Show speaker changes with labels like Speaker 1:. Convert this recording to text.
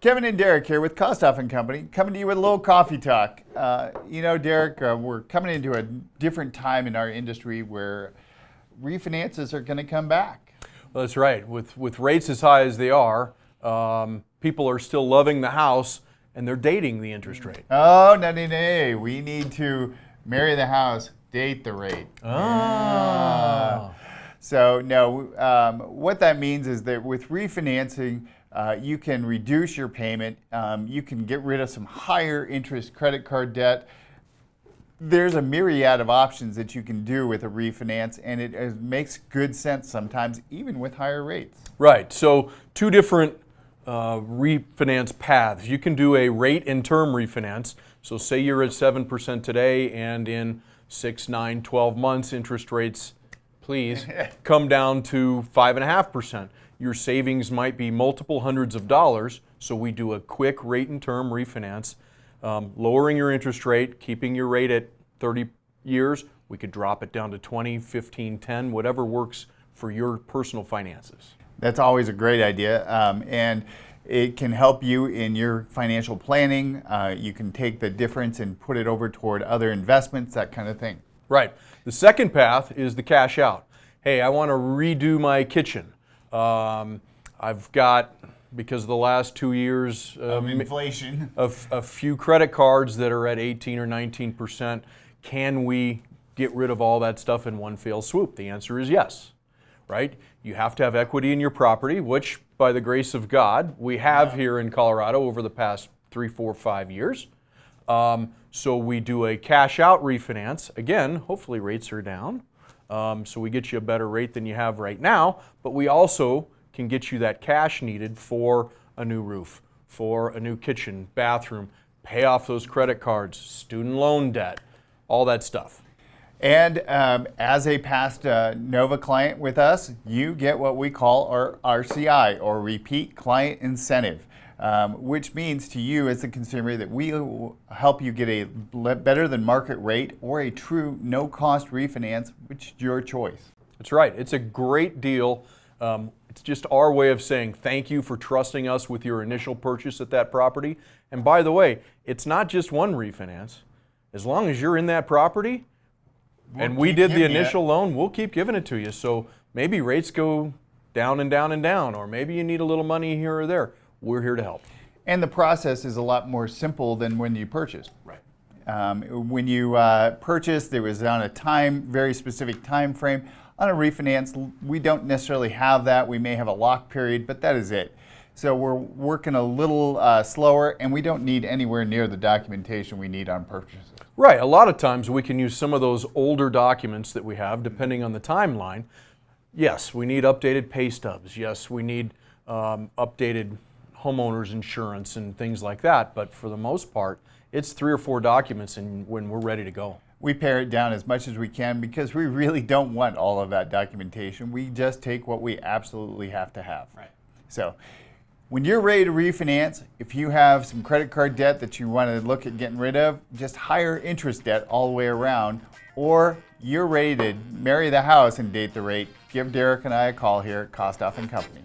Speaker 1: Kevin and Derek here with Kostoff and Company, coming to you with a little coffee talk. Derek, we're coming into a different time in our industry where refinances are going to come back.
Speaker 2: Well, that's right. With rates as high as they are, people are still loving the house and they're dating the interest rate.
Speaker 1: Oh, no. We need to marry the house, date the rate.
Speaker 2: Oh.
Speaker 1: What that means is that with refinancing, you can reduce your payment. You can get rid of some higher interest credit card debt. There's a myriad of options that you can do with a refinance, and it makes good sense sometimes, even with higher rates.
Speaker 2: Right. So two different refinance paths. You can do a rate and term refinance. So say you're at 7% today, and in 6, 9, 12 months, interest rates, please, come down to 5.5%. Your savings might be multiple hundreds of dollars, so we do a quick rate and term refinance, lowering your interest rate, keeping your rate at 30 years. We could drop it down to 20, 15, 10, whatever works for your personal finances.
Speaker 1: That's always a great idea, and it can help you in your financial planning. You can take the difference and put it over toward other investments, that kind of thing.
Speaker 2: Right. The second path is the cash out. Hey, I want to redo my kitchen. I've got, because of the last 2 years
Speaker 1: of inflation,
Speaker 2: a few credit cards that are at 18 or 19%. Can we get rid of all that stuff in one fell swoop? The answer is yes, right? You have to have equity in your property, which by the grace of God, we have here in Colorado over the past 3, 4, 5 years. So we do a cash out refinance. Again, hopefully rates are down. So we get you a better rate than you have right now, but we also can get you that cash needed for a new roof, for a new kitchen, bathroom, pay off those credit cards, student loan debt, all that stuff.
Speaker 1: And as a past Nova client with us, you get what we call our RCI, or Repeat Client Incentive, which means to you as a consumer that we will help you get a better than market rate or a true no-cost refinance, which is your choice.
Speaker 2: That's right. It's a great deal. It's just our way of saying thank you for trusting us with your initial purchase at that property. And by the way, it's not just one refinance. As long as you're in that property, and we did the initial loan, we'll keep giving it to you. So maybe rates go down and down and down, or maybe you need a little money here or there. We're here to help.
Speaker 1: And the process is a lot more simple than when you purchased.
Speaker 2: Right.
Speaker 1: When you purchased, there was on a very specific time frame. On a refinance, we don't necessarily have that. We may have a lock period, but that is it. So we're working a little slower, and we don't need anywhere near the documentation we need on purchases.
Speaker 2: Right. A lot of times we can use some of those older documents that we have, depending on the timeline. Yes, we need updated pay stubs. Yes, we need updated homeowners insurance and things like that. But for the most part, it's 3 or 4 documents and when we're ready to go.
Speaker 1: We pare it down as much as we can because we really don't want all of that documentation. We just take what we absolutely have to have.
Speaker 2: Right.
Speaker 1: So when you're ready to refinance, if you have some credit card debt that you want to look at getting rid of, just higher interest debt all the way around, or you're ready to marry the house and date the rate, give Derek and I a call here at Kostoff and Company.